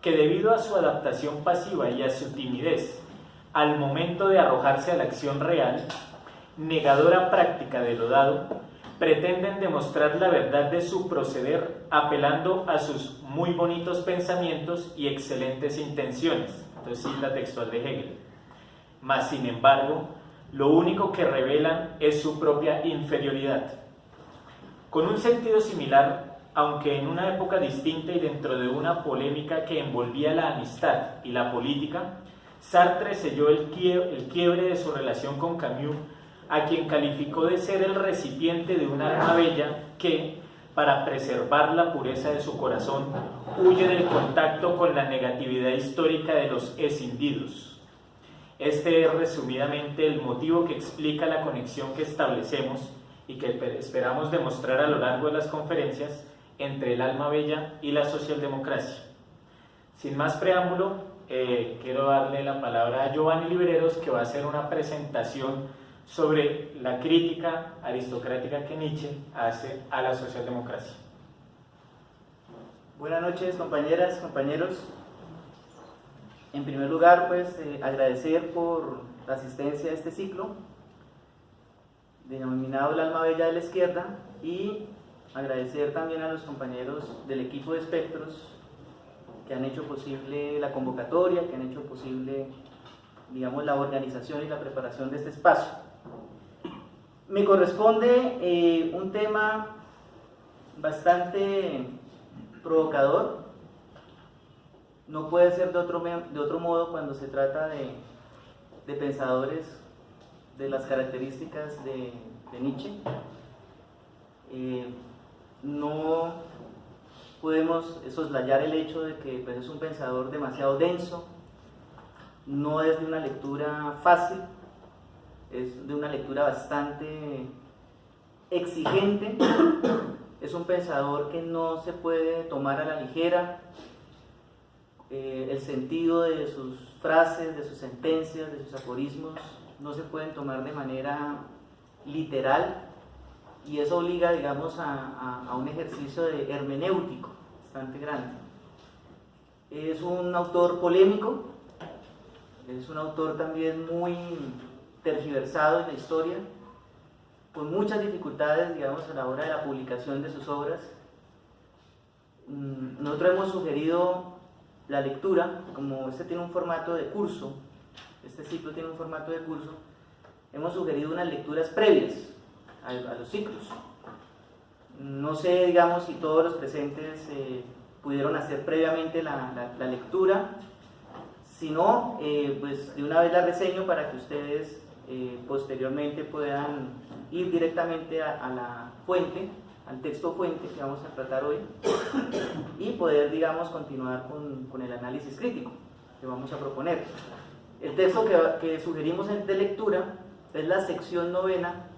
que debido a su adaptación pasiva y a su timidez al momento de arrojarse a la acción real, negadora práctica de lo dado, pretenden demostrar la verdad de su proceder apelando a sus muy bonitos pensamientos y excelentes intenciones. Entonces, cita textual de Hegel. Mas, sin embargo, lo único que revelan es su propia inferioridad. Con un sentido similar, aunque en una época distinta y dentro de una polémica que envolvía la amistad y la política, Sartre selló el quiebre de su relación con Camus, a quien calificó de ser el recipiente de un alma bella que, para preservar la pureza de su corazón, huye del contacto con la negatividad histórica de los escindidos. Este es resumidamente el motivo que explica la conexión que establecemos y que esperamos demostrar a lo largo de las conferencias entre el alma bella y la socialdemocracia. Sin más preámbulo, quiero darle la palabra a Giovanni Libreros, que va a hacer una presentación sobre la crítica aristocrática que Nietzsche hace a la socialdemocracia. Buenas noches, compañeras, compañeros. En primer lugar, pues agradecer por la asistencia a este ciclo denominado El alma bella de la izquierda, y agradecer también a los compañeros del equipo de Espectros que han hecho posible la convocatoria, que han hecho posible, digamos, la organización y la preparación de este espacio. Me corresponde un tema bastante provocador. No puede ser de otro modo cuando se trata de pensadores de las características de Nietzsche. No podemos soslayar el hecho de que pues, es un pensador demasiado denso, no es de una lectura fácil, es de una lectura bastante exigente, es un pensador que no se puede tomar a la ligera. El sentido de sus frases, de sus sentencias, de sus aforismos no se pueden tomar de manera literal, y eso obliga, digamos, a un ejercicio de hermenéutico bastante grande. Es un autor polémico, es un autor también muy tergiversado en la historia, con muchas dificultades, digamos, a la hora de la publicación de sus obras. Nosotros hemos sugerido la lectura, como este tiene un formato de curso, este ciclo tiene un formato de curso, hemos sugerido unas lecturas previas a los ciclos. No sé, digamos, si todos los presentes pudieron hacer previamente la lectura. Si no, pues de una vez la reseño para que ustedes posteriormente puedan ir directamente a la fuente, al texto fuente que vamos a tratar hoy, y poder, digamos, continuar con el análisis crítico que vamos a proponer. El texto que sugerimos de lectura es la sección novena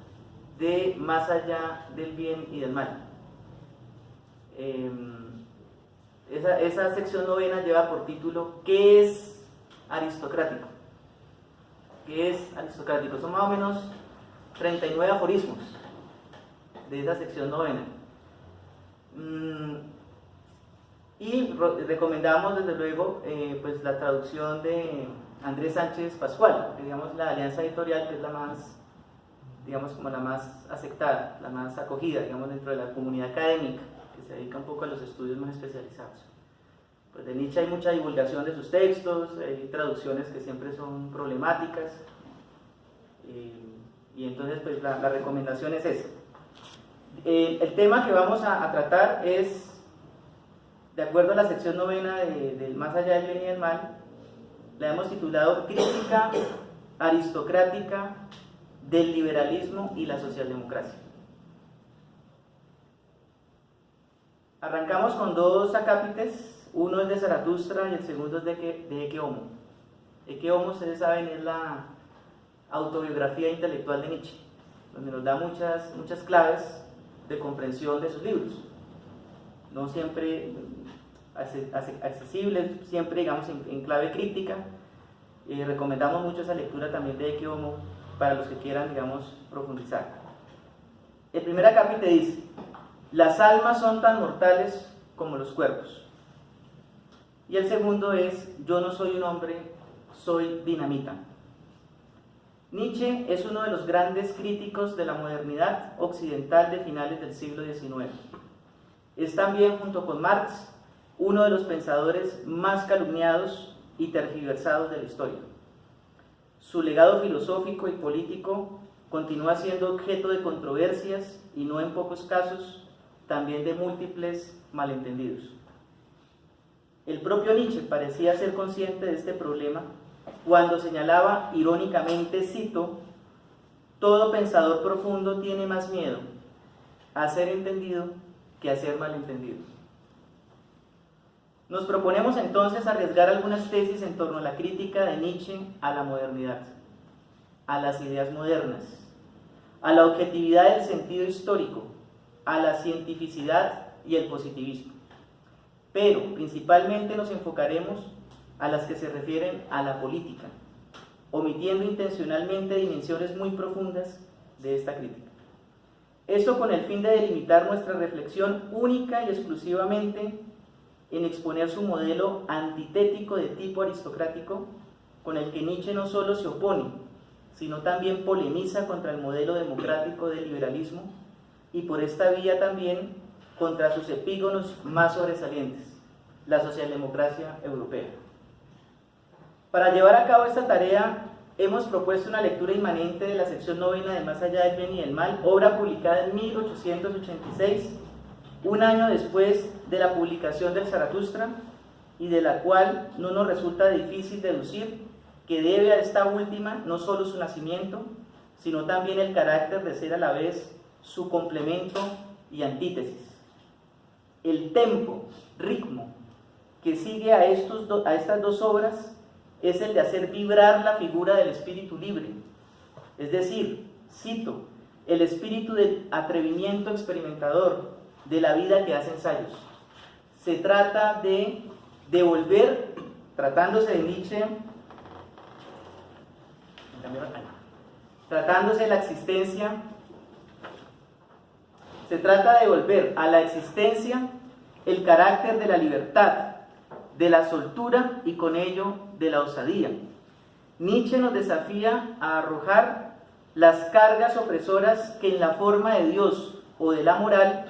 de Más allá del bien y del mal. Esa sección novena lleva por título ¿Qué es aristocrático? ¿Qué es aristocrático? Son más o menos 39 aforismos de esa sección novena. Y recomendamos desde luego pues la traducción de Andrés Sánchez Pascual, que digamos la alianza editorial, que es la más, digamos, como la más aceptada, la más acogida, digamos, dentro de la comunidad académica, que se dedica un poco a los estudios más especializados. Pues de Nietzsche hay mucha divulgación de sus textos, hay traducciones que siempre son problemáticas, y entonces pues la recomendación es esa. El tema que vamos a tratar es, de acuerdo a la sección novena de Más allá del bien y del mal, la hemos titulado Crítica aristocrática del liberalismo y la socialdemocracia. Arrancamos con dos acápites, uno es de Zaratustra y el segundo es de Ecce Homo. Ecce Homo, ustedes saben, es la autobiografía intelectual de Nietzsche, donde nos da muchas claves de comprensión de sus libros, no siempre accesibles, siempre, digamos, en clave crítica. Recomendamos mucho esa lectura también de Ecce Homo para los que quieran, digamos, profundizar. El primer acápite dice: las almas son tan mortales como los cuerpos. y el segundo es yo no soy un hombre, soy dinamita. Nietzsche es uno de los grandes críticos de la modernidad occidental de finales del siglo XIX. Es también, junto con Marx, uno de los pensadores más calumniados y tergiversados de la historia. Su legado filosófico y político continúa siendo objeto de controversias y no en pocos casos también de múltiples malentendidos. El propio Nietzsche parecía ser consciente de este problema cuando señalaba irónicamente, cito, todo pensador profundo tiene más miedo a ser entendido que a ser malentendido. Nos proponemos entonces arriesgar algunas tesis en torno a la crítica de Nietzsche a la modernidad, a las ideas modernas, a la objetividad del sentido histórico, a la cientificidad y el positivismo. Pero principalmente nos enfocaremos a las que se refieren a la política, omitiendo intencionalmente dimensiones muy profundas de esta crítica. Esto con el fin de delimitar nuestra reflexión única y exclusivamente en exponer su modelo antitético de tipo aristocrático, con el que Nietzsche no solo se opone, sino también polemiza contra el modelo democrático del liberalismo y por esta vía también contra sus epígonos más sobresalientes, la socialdemocracia europea. Para llevar a cabo esta tarea, hemos propuesto una lectura inmanente de la sección novena de Más allá del bien y del mal, obra publicada en 1886, un año después de la publicación del Zaratustra, y de la cual no nos resulta difícil deducir que debe a esta última no solo su nacimiento, sino también el carácter de ser a la vez su complemento y antítesis. El tempo, ritmo, que sigue a estas dos obras es el de hacer vibrar la figura del espíritu libre, es decir, cito, el espíritu del atrevimiento experimentador, de la vida que hace ensayos. Se trata de devolver, tratándose de Nietzsche, tratándose de la existencia, se trata de devolver a la existencia el carácter de la libertad, de la soltura y con ello de la osadía. Nietzsche nos desafía a arrojar las cargas opresoras que en la forma de Dios o de la moral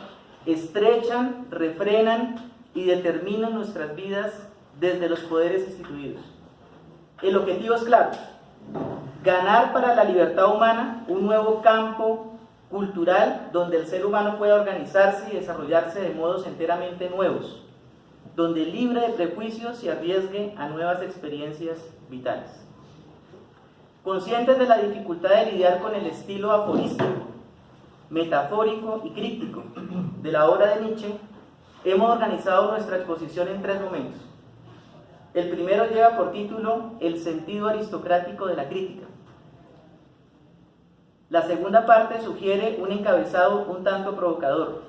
estrechan, refrenan y determinan nuestras vidas desde los poderes instituidos. El objetivo es claro: ganar para la libertad humana un nuevo campo cultural donde el ser humano pueda organizarse y desarrollarse de modos enteramente nuevos, donde libre de prejuicios se arriesgue a nuevas experiencias vitales. Conscientes de la dificultad de lidiar con el estilo aforístico, metafórico y críptico de la obra de Nietzsche, hemos organizado nuestra exposición en 3 momentos. El primero lleva por título El sentido aristocrático de la crítica. La segunda parte sugiere un encabezado un tanto provocador: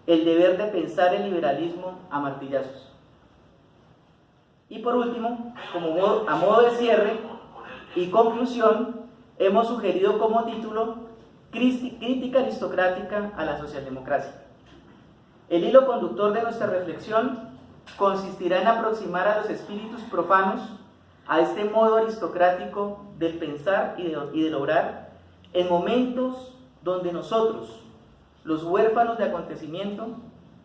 el deber de pensar el liberalismo a martillazos. Y por último, a modo de cierre y conclusión, hemos sugerido como título Crítica aristocrática a la socialdemocracia. El hilo conductor de nuestra reflexión consistirá en aproximar a los espíritus profanos a este modo aristocrático del pensar y del obrar en momentos donde nosotros, los huérfanos de acontecimiento,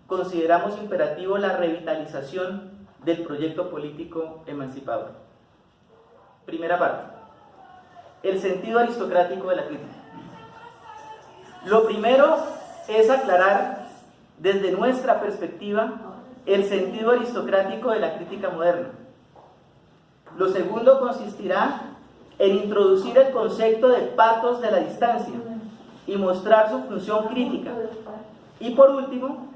consideramos imperativo la revitalización del proyecto político emancipador. Primera parte: el sentido aristocrático de la crítica. Lo primero es aclarar desde nuestra perspectiva el sentido aristocrático de la crítica moderna. Lo segundo consistirá en introducir el concepto de patos de la distancia y mostrar su función crítica. Y por último,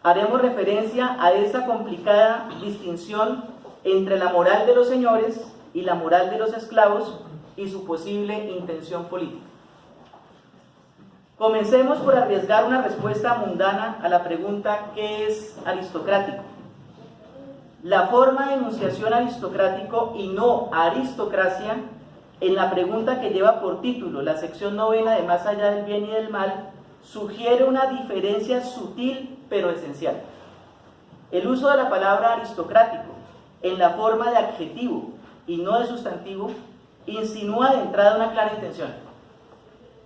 haremos referencia a esa complicada distinción entre la moral de los señores y la moral de los esclavos y su posible intención política. Comencemos por arriesgar una respuesta mundana a la pregunta ¿qué es aristocrático? La forma de enunciación aristocrático y no aristocracia, en la pregunta que lleva por título la sección novena de Más allá del bien y del mal, sugiere una diferencia sutil pero esencial. El uso de la palabra aristocrático en la forma de adjetivo y no de sustantivo, insinúa de entrada una clara intención.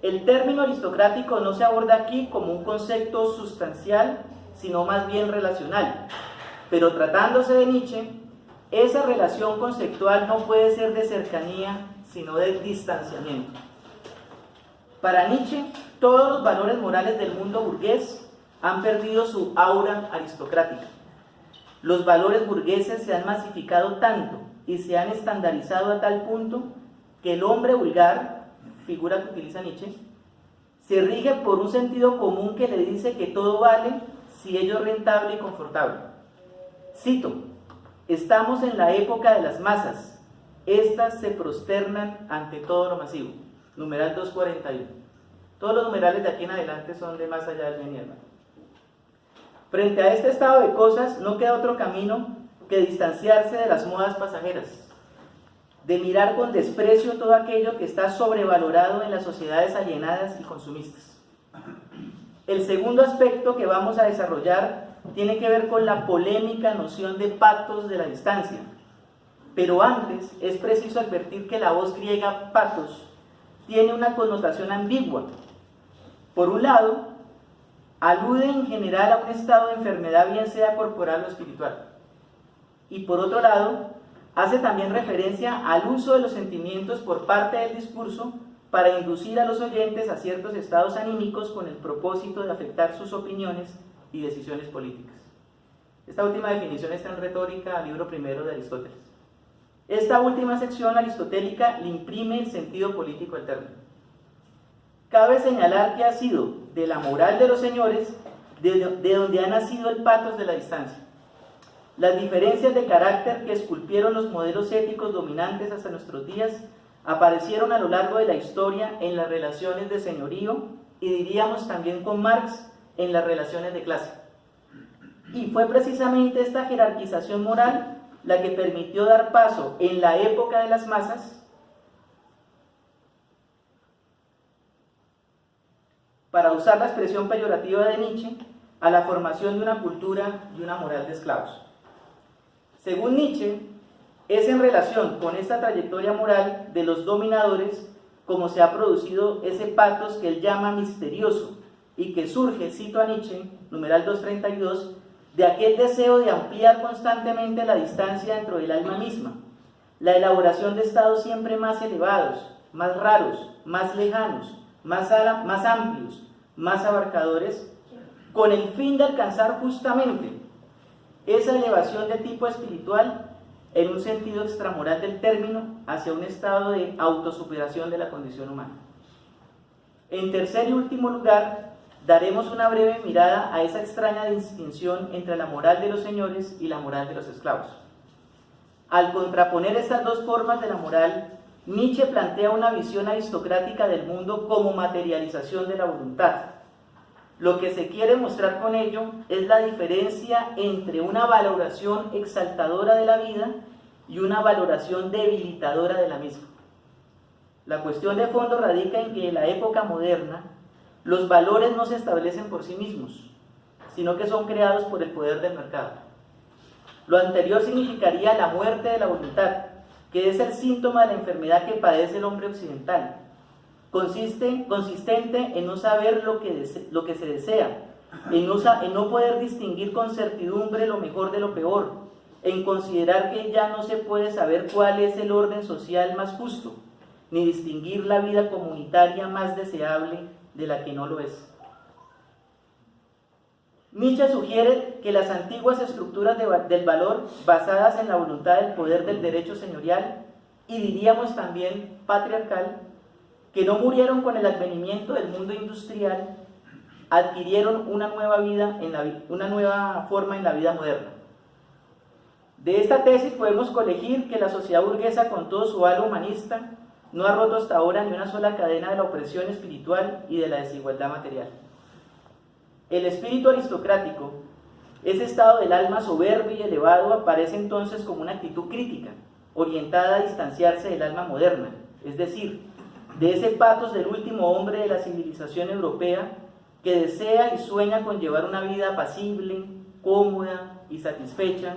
El término aristocrático no se aborda aquí como un concepto sustancial, sino más bien relacional. Pero tratándose de Nietzsche, esa relación conceptual no puede ser de cercanía, sino de distanciamiento. Para Nietzsche, todos los valores morales del mundo burgués han perdido su aura aristocrática. Los valores burgueses se han masificado tanto y se han estandarizado a tal punto que el hombre vulgar, figura que utiliza Nietzsche, se rige por un sentido común que le dice que todo vale si ello es rentable y confortable. Cito: estamos en la época de las masas, estas se prosternan ante todo lo masivo. Numeral 241. Todos los numerales de aquí en adelante son de más allá del bien y el mal. Frente a este estado de cosas, no queda otro camino que distanciarse de las modas pasajeras, de mirar con desprecio todo aquello que está sobrevalorado en las sociedades alienadas y consumistas. El segundo aspecto que vamos a desarrollar tiene que ver con la polémica noción de patos de la distancia. Pero antes es preciso advertir que la voz griega patos tiene una connotación ambigua. Por un lado, alude en general a un estado de enfermedad, bien sea corporal o espiritual. Y por otro lado, hace también referencia al uso de los sentimientos por parte del discurso para inducir a los oyentes a ciertos estados anímicos con el propósito de afectar sus opiniones y decisiones políticas. Esta última definición está en Retórica, libro primero de Aristóteles. Esta última sección aristotélica le imprime el sentido político al término. Cabe señalar que ha sido de la moral de los señores de donde ha nacido el patos de la distancia. Las diferencias de carácter que esculpieron los modelos éticos dominantes hasta nuestros días aparecieron a lo largo de la historia en las relaciones de señorío y diríamos también con Marx en las relaciones de clase. Y fue precisamente esta jerarquización moral la que permitió dar paso en la época de las masas para usar la expresión peyorativa de Nietzsche, a la formación de una cultura y una moral de esclavos. Según Nietzsche, es en relación con esta trayectoria moral de los dominadores como se ha producido ese patos que él llama misterioso y que surge, cito a Nietzsche, numeral 232, de aquel deseo de ampliar constantemente la distancia dentro del alma misma, la elaboración de estados siempre más elevados, más raros, más lejanos, más amplios, más abarcadores, con el fin de alcanzar justamente esa elevación de tipo espiritual en un sentido extramoral del término hacia un estado de autosuperación de la condición humana. En tercer y último lugar, daremos una breve mirada a esa extraña distinción entre la moral de los señores y la moral de los esclavos. Al contraponer estas dos formas de la moral, Nietzsche plantea una visión aristocrática del mundo como materialización de la voluntad. Lo que se quiere mostrar con ello es la diferencia entre una valoración exaltadora de la vida y una valoración debilitadora de la misma. La cuestión de fondo radica en que en la época moderna los valores no se establecen por sí mismos, sino que son creados por el poder del mercado. Lo anterior significaría la muerte de la voluntad, que es el síntoma de la enfermedad que padece el hombre occidental, consistente en no saber lo que se desea, en no poder distinguir con certidumbre lo mejor de lo peor, en considerar que ya no se puede saber cuál es el orden social más justo, ni distinguir la vida comunitaria más deseable de la que no lo es. Nietzsche sugiere que las antiguas estructuras del valor basadas en la voluntad del poder del derecho señorial y diríamos también patriarcal, que no murieron con el advenimiento del mundo industrial, adquirieron una nueva forma en la vida moderna. De esta tesis podemos colegir que la sociedad burguesa, con todo su halo humanista, no ha roto hasta ahora ni una sola cadena de la opresión espiritual y de la desigualdad material. El espíritu aristocrático, ese estado del alma soberbio y elevado, aparece entonces como una actitud crítica, orientada a distanciarse del alma moderna, es decir, de ese patos del último hombre de la civilización europea que desea y sueña con llevar una vida apacible, cómoda y satisfecha,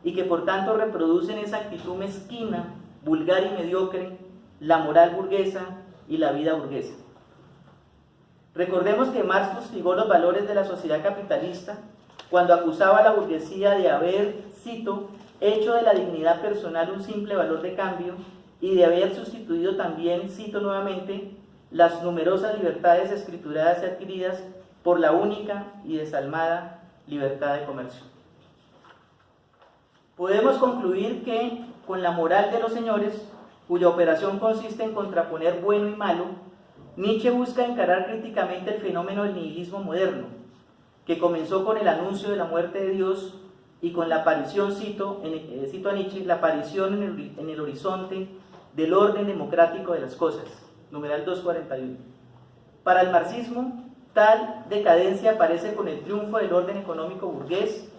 y que por tanto reproducen esa actitud mezquina, vulgar y mediocre, la moral burguesa y la vida burguesa. Recordemos que Marx fustigó los valores de la sociedad capitalista cuando acusaba a la burguesía de haber, cito, hecho de la dignidad personal un simple valor de cambio y de haber sustituido también, cito nuevamente, las numerosas libertades escrituradas y adquiridas por la única y desalmada libertad de comercio. Podemos concluir que, con la moral de los señores, cuya operación consiste en contraponer bueno y malo, Nietzsche busca encarar críticamente el fenómeno del nihilismo moderno, que comenzó con el anuncio de la muerte de Dios y con la aparición, cito a Nietzsche, la aparición en el horizonte del orden democrático de las cosas, numeral 241. Para el marxismo, tal decadencia aparece con el triunfo del orden económico burgués,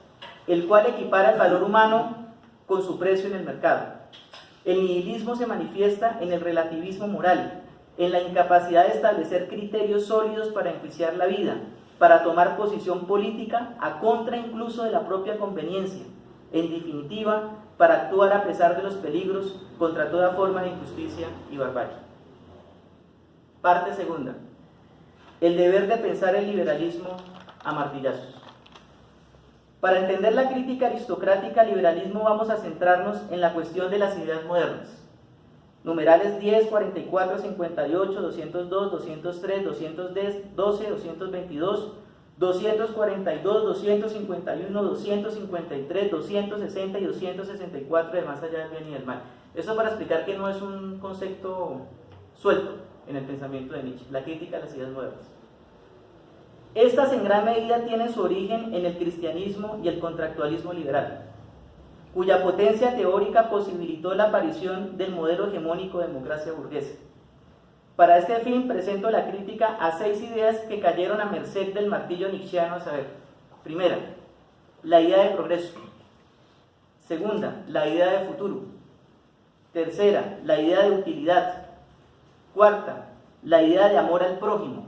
el cual equipara el valor humano con su precio en el mercado. El nihilismo se manifiesta en el relativismo moral, en la incapacidad de establecer criterios sólidos para enjuiciar la vida, para tomar posición política a contra incluso de la propia conveniencia, en definitiva, para actuar a pesar de los peligros contra toda forma de injusticia y barbarie. Parte segunda. El deber de pensar el liberalismo a martillazos. Para entender la crítica aristocrática al liberalismo vamos a centrarnos en la cuestión de las ideas modernas. Numerales 10, 44, 58, 202, 203, 212, 222, 242, 251, 253, 260 y 264 de más allá del bien y del mal. Eso para explicar que no es un concepto suelto en el pensamiento de Nietzsche, la crítica a las ideas modernas. Estas en gran medida tienen su origen en el cristianismo y el contractualismo liberal, cuya potencia teórica posibilitó la aparición del modelo hegemónico de democracia burguesa. Para este fin presento la crítica a 6 ideas que cayeron a merced del martillo nietzscheano, a saber: primera, la idea de progreso; segunda, la idea de futuro; tercera, la idea de utilidad; cuarta, la idea de amor al prójimo;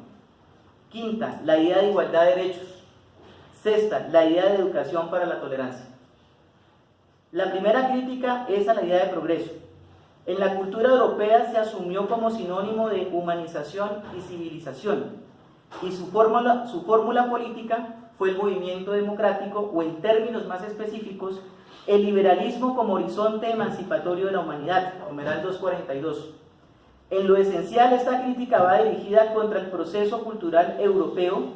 quinta, la idea de igualdad de derechos; sexta, la idea de educación para la tolerancia. La primera crítica es a la idea de progreso. En la cultura europea se asumió como sinónimo de humanización y civilización, y su fórmula política fue el movimiento democrático, o en términos más específicos, el liberalismo como horizonte emancipatorio de la humanidad, numeral 242. En lo esencial, esta crítica va dirigida contra el proceso cultural europeo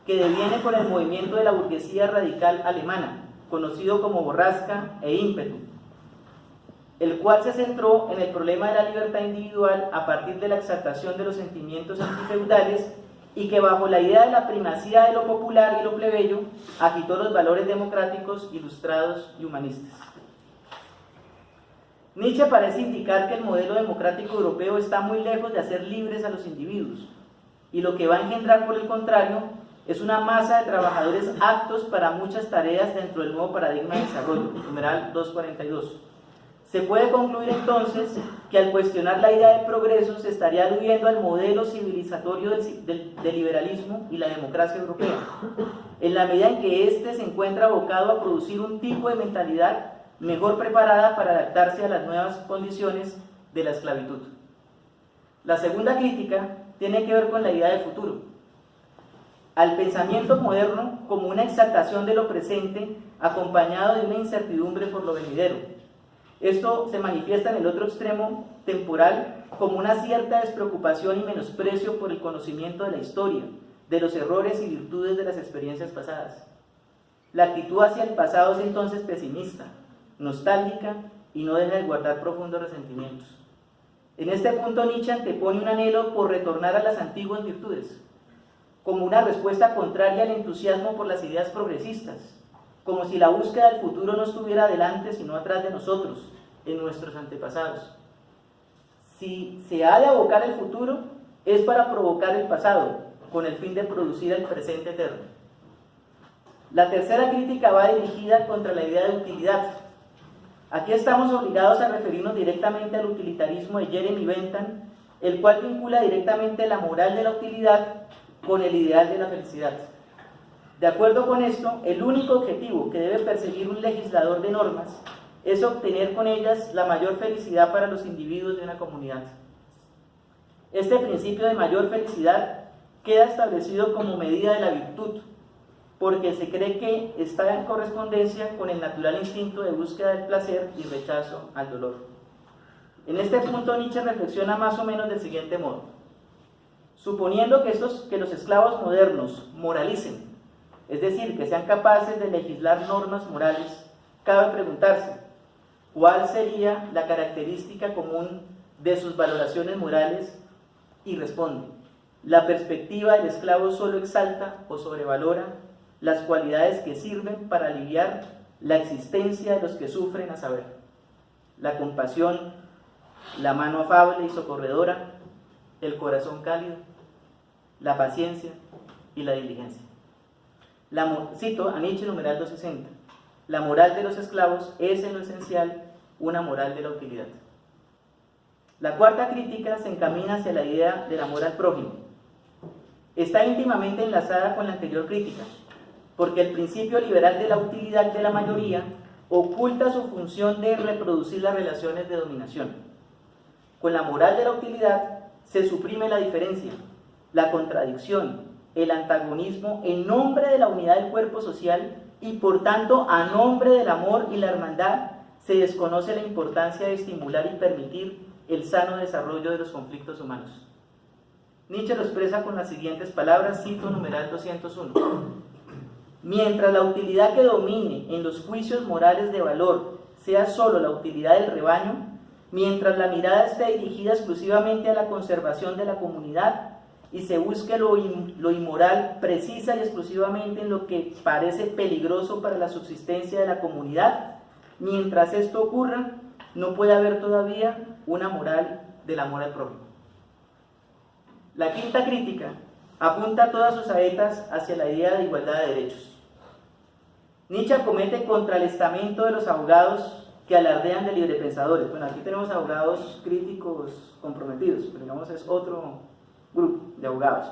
que deviene con el movimiento de la burguesía radical alemana, conocido como borrasca e ímpetu, el cual se centró en el problema de la libertad individual a partir de la exaltación de los sentimientos antifeudales y que, bajo la idea de la primacía de lo popular y lo plebeyo, agitó los valores democráticos, ilustrados y humanistas. Nietzsche parece indicar que el modelo democrático europeo está muy lejos de hacer libres a los individuos, y lo que va a engendrar, por el contrario, es una masa de trabajadores aptos para muchas tareas dentro del nuevo paradigma de desarrollo, numeral 242. Se puede concluir entonces que al cuestionar la idea de progreso se estaría aludiendo al modelo civilizatorio del liberalismo y la democracia europea, en la medida en que éste se encuentra abocado a producir un tipo de mentalidad mejor preparada para adaptarse a las nuevas condiciones de la esclavitud. La segunda crítica tiene que ver con la idea de futuro, al pensamiento moderno como una exaltación de lo presente acompañado de una incertidumbre por lo venidero. Esto se manifiesta en el otro extremo temporal como una cierta despreocupación y menosprecio por el conocimiento de la historia, de los errores y virtudes de las experiencias pasadas. La actitud hacia el pasado es entonces pesimista, nostálgica y no deja de guardar profundos resentimientos. En este punto Nietzsche antepone un anhelo por retornar a las antiguas virtudes, como una respuesta contraria al entusiasmo por las ideas progresistas, como si la búsqueda del futuro no estuviera adelante sino atrás de nosotros, en nuestros antepasados. Si se ha de abocar el futuro, es para provocar el pasado, con el fin de producir el presente eterno. La tercera crítica va dirigida contra la idea de utilidad. Aquí estamos obligados a referirnos directamente al utilitarismo de Jeremy Bentham, el cual vincula directamente la moral de la utilidad con el ideal de la felicidad. De acuerdo con esto, el único objetivo que debe perseguir un legislador de normas es obtener con ellas la mayor felicidad para los individuos de una comunidad. Este principio de mayor felicidad queda establecido como medida de la virtud, porque se cree que está en correspondencia con el natural instinto de búsqueda del placer y rechazo al dolor. En este punto Nietzsche reflexiona más o menos del siguiente modo: suponiendo que los esclavos modernos moralicen, es decir, que sean capaces de legislar normas morales, cabe preguntarse, ¿cuál sería la característica común de sus valoraciones morales? Y responde, la perspectiva del esclavo solo exalta o sobrevalora las cualidades que sirven para aliviar la existencia de los que sufren, a saber, la compasión, la mano afable y socorredora, el corazón cálido, la paciencia y la diligencia. Cito a Nietzsche, numeral 260. La moral de los esclavos es en lo esencial una moral de la utilidad. La cuarta crítica se encamina hacia la idea del amor al prójimo. Está íntimamente enlazada con la anterior crítica, porque el principio liberal de la utilidad de la mayoría oculta su función de reproducir las relaciones de dominación. Con la moral de la utilidad se suprime la diferencia, la contradicción, el antagonismo en nombre de la unidad del cuerpo social y por tanto a nombre del amor y la hermandad se desconoce la importancia de estimular y permitir el sano desarrollo de los conflictos humanos. Nietzsche lo expresa con las siguientes palabras, cito numeral 201. Mientras la utilidad que domine en los juicios morales de valor sea solo la utilidad del rebaño, mientras la mirada esté dirigida exclusivamente a la conservación de la comunidad y se busque lo inmoral precisa y exclusivamente en lo que parece peligroso para la subsistencia de la comunidad, mientras esto ocurra, no puede haber todavía una moral del amor al prójimo. La quinta crítica apunta todas sus saetas hacia la idea de igualdad de derechos. Nietzsche acomete contra el estamento de los abogados que alardean de librepensadores. Bueno, aquí tenemos abogados críticos comprometidos, pero digamos es otro grupo de abogados.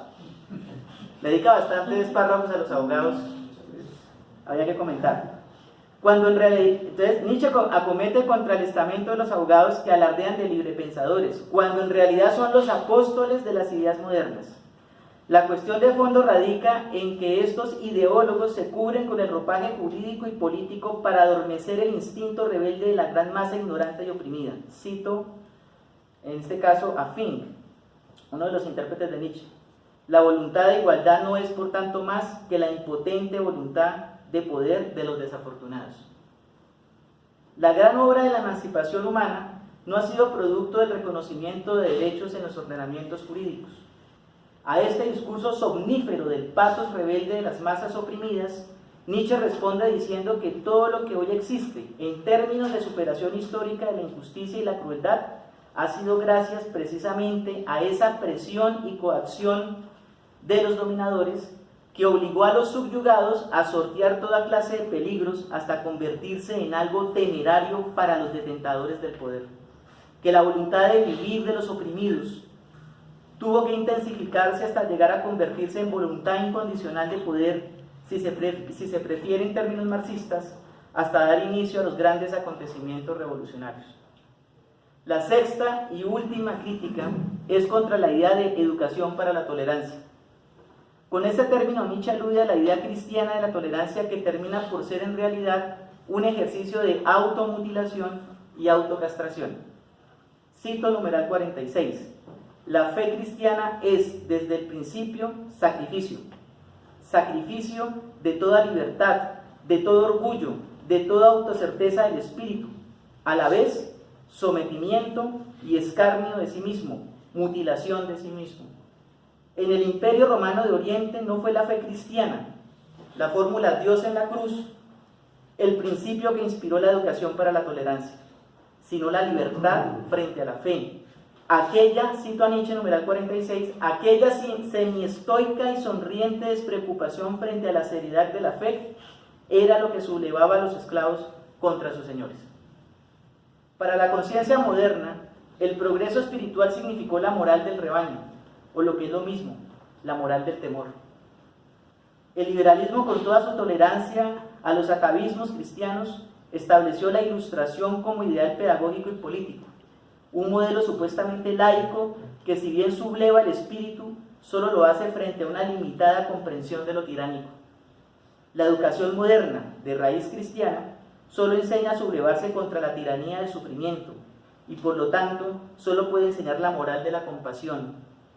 Le dedica bastantes párrafos a los abogados, había que comentar. Entonces Nietzsche acomete contra el estamento de los abogados que alardean de librepensadores, cuando en realidad son los apóstoles de las ideas modernas. La cuestión de fondo radica en que estos ideólogos se cubren con el ropaje jurídico y político para adormecer el instinto rebelde de la gran masa ignorante y oprimida. Cito, en este caso, a Fink, uno de los intérpretes de Nietzsche. La voluntad de igualdad no es, por tanto, más que la impotente voluntad de poder de los desafortunados. La gran obra de la emancipación humana no ha sido producto del reconocimiento de derechos en los ordenamientos jurídicos. A este discurso somnífero del patos rebelde de las masas oprimidas, Nietzsche responde diciendo que todo lo que hoy existe en términos de superación histórica de la injusticia y la crueldad ha sido gracias precisamente a esa presión y coacción de los dominadores que obligó a los subyugados a sortear toda clase de peligros hasta convertirse en algo temerario para los detentadores del poder. Que la voluntad de vivir de los oprimidos tuvo que intensificarse hasta llegar a convertirse en voluntad incondicional de poder, si se prefiere en términos marxistas, hasta dar inicio a los grandes acontecimientos revolucionarios. La sexta y última crítica es contra la idea de educación para la tolerancia. Con este término Nietzsche alude a la idea cristiana de la tolerancia que termina por ser en realidad un ejercicio de automutilación y autocastración. Cito numeral 46. La fe cristiana es desde el principio sacrificio. Sacrificio de toda libertad, de todo orgullo, de toda autocerteza del espíritu. A la vez, sometimiento y escarnio de sí mismo, mutilación de sí mismo. En el Imperio Romano de Oriente no fue la fe cristiana, la fórmula Dios en la cruz, el principio que inspiró la educación para la tolerancia, sino la libertad frente a la fe. Aquella, cito a Nietzsche, numeral 46, aquella semiestoica y sonriente despreocupación frente a la seriedad de la fe era lo que sublevaba a los esclavos contra sus señores. Para la conciencia moderna, el progreso espiritual significó la moral del rebaño, o lo que es lo mismo, la moral del temor. El liberalismo, con toda su tolerancia a los atavismos cristianos, estableció la ilustración como ideal pedagógico y político, un modelo supuestamente laico que, si bien subleva el espíritu, solo lo hace frente a una limitada comprensión de lo tiránico. La educación moderna, de raíz cristiana, solo enseña a sublevarse contra la tiranía del sufrimiento y, por lo tanto, solo puede enseñar la moral de la compasión,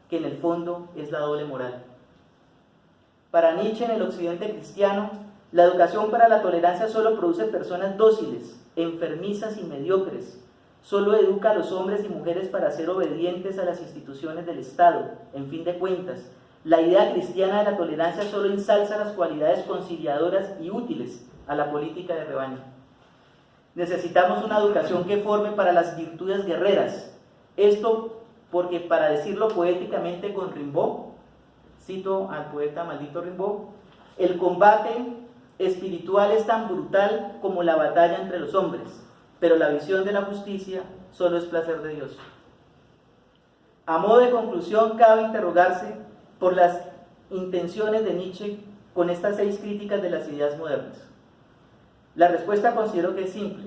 que en el fondo es la doble moral. Para Nietzsche, en el occidente cristiano, la educación para la tolerancia solo produce personas dóciles, enfermizas y mediocres. Solo educa a los hombres y mujeres para ser obedientes a las instituciones del Estado. En fin de cuentas, la idea cristiana de la tolerancia solo ensalza las cualidades conciliadoras y útiles a la política de rebaño. Necesitamos una educación que forme para las virtudes guerreras. Esto porque, para decirlo poéticamente con Rimbaud, cito al poeta maldito Rimbaud, el combate espiritual es tan brutal como la batalla entre los hombres, pero la visión de la justicia solo es placer de Dios. A modo de conclusión, cabe interrogarse por las intenciones de Nietzsche con estas 6 críticas de las ideas modernas. La respuesta considero que es simple: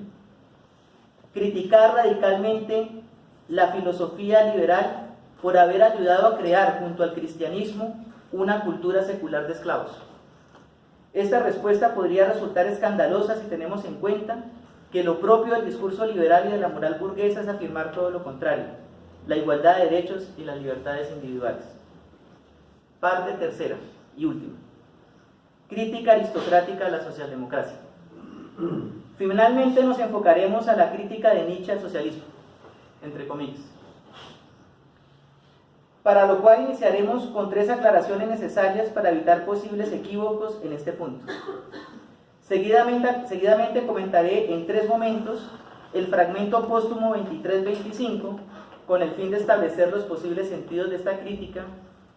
criticar radicalmente la filosofía liberal por haber ayudado a crear, junto al cristianismo, una cultura secular de esclavos. Esta respuesta podría resultar escandalosa si tenemos en cuenta que lo propio del discurso liberal y de la moral burguesa es afirmar todo lo contrario: la igualdad de derechos y las libertades individuales. Parte tercera y última: crítica aristocrática a la socialdemocracia. Finalmente nos enfocaremos a la crítica de Nietzsche al socialismo, entre comillas, para lo cual iniciaremos con 3 aclaraciones necesarias para evitar posibles equívocos en este punto. Seguidamente comentaré en 3 momentos el fragmento póstumo 23-25, con el fin de establecer los posibles sentidos de esta crítica,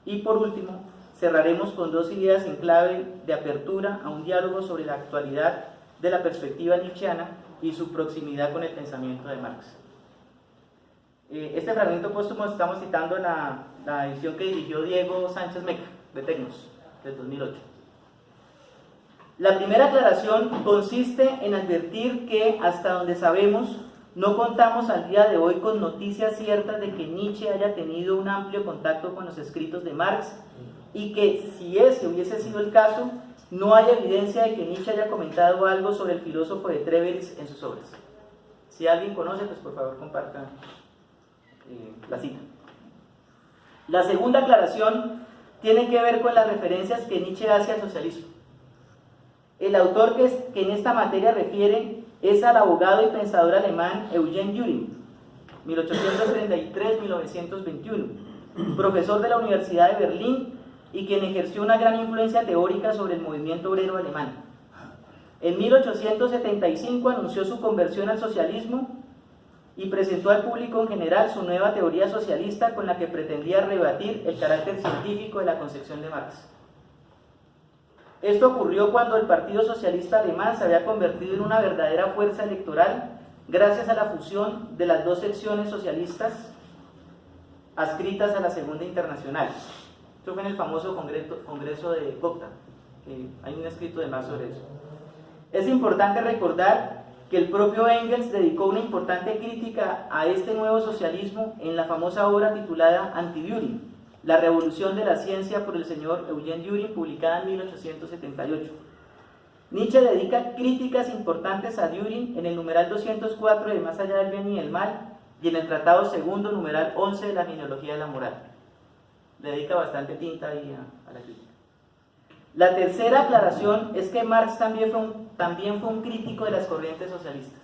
y por último cerraremos con 2 ideas en clave de apertura a un diálogo sobre la actualidad de la perspectiva nietzscheana y su proximidad con el pensamiento de Marx. Este fragmento póstumo estamos citando la edición que dirigió Diego Sánchez Meca, de Tecnos, del 2008. La primera aclaración consiste en advertir que, hasta donde sabemos, no contamos al día de hoy con noticias ciertas de que Nietzsche haya tenido un amplio contacto con los escritos de Marx, y que, si ese hubiese sido el caso, no hay evidencia de que Nietzsche haya comentado algo sobre el filósofo de Treveris en sus obras. Si alguien conoce, pues por favor compartan la cita. La segunda aclaración tiene que ver con las referencias que Nietzsche hace al socialismo. El autor que en esta materia refiere es al abogado y pensador alemán Eugen Dühring, 1833-1921, profesor de la Universidad de Berlín y quien ejerció una gran influencia teórica sobre el movimiento obrero alemán. En 1875 anunció su conversión al socialismo y presentó al público en general su nueva teoría socialista, con la que pretendía rebatir el carácter científico de la concepción de Marx. Esto ocurrió cuando el Partido Socialista Alemán se había convertido en una verdadera fuerza electoral gracias a la fusión de las 2 secciones socialistas adscritas a la Segunda Internacional. Esto fue en el famoso congreso de Gotha, que hay un escrito de Marx sobre eso. Es importante recordar que el propio Engels dedicó una importante crítica a este nuevo socialismo en la famosa obra titulada Anti-Dühring, La revolución de la ciencia, por el señor Eugen Dühring, publicada en 1878. Nietzsche dedica críticas importantes a Dühring en el numeral 204 de Más allá del bien y del mal, y en el tratado segundo, numeral 11 de la genealogía de la moral. Le dedica bastante tinta ahí a la crítica. La tercera aclaración es que Marx también fue un crítico de las corrientes socialistas.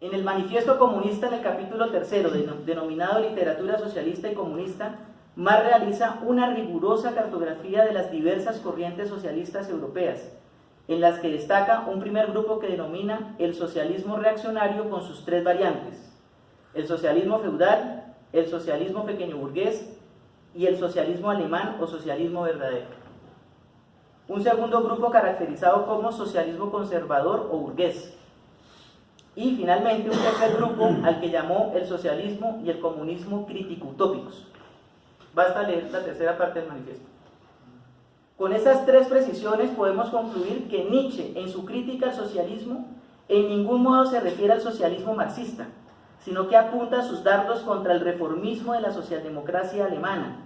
En el Manifiesto Comunista, en el capítulo 3, denominado Literatura Socialista y Comunista, Marx realiza una rigurosa cartografía de las diversas corrientes socialistas europeas, en las que destaca un primer grupo que denomina el socialismo reaccionario con sus 3 variantes: el socialismo feudal, el socialismo pequeño burgués y el socialismo alemán o socialismo verdadero. Un segundo grupo caracterizado como socialismo conservador o burgués. Y finalmente un tercer grupo al que llamó el socialismo y el comunismo crítico-utópicos. Basta leer la tercera parte del manifiesto. Con estas tres precisiones podemos concluir que Nietzsche, en su crítica al socialismo, en ningún modo se refiere al socialismo marxista, sino que apunta sus dardos contra el reformismo de la socialdemocracia alemana,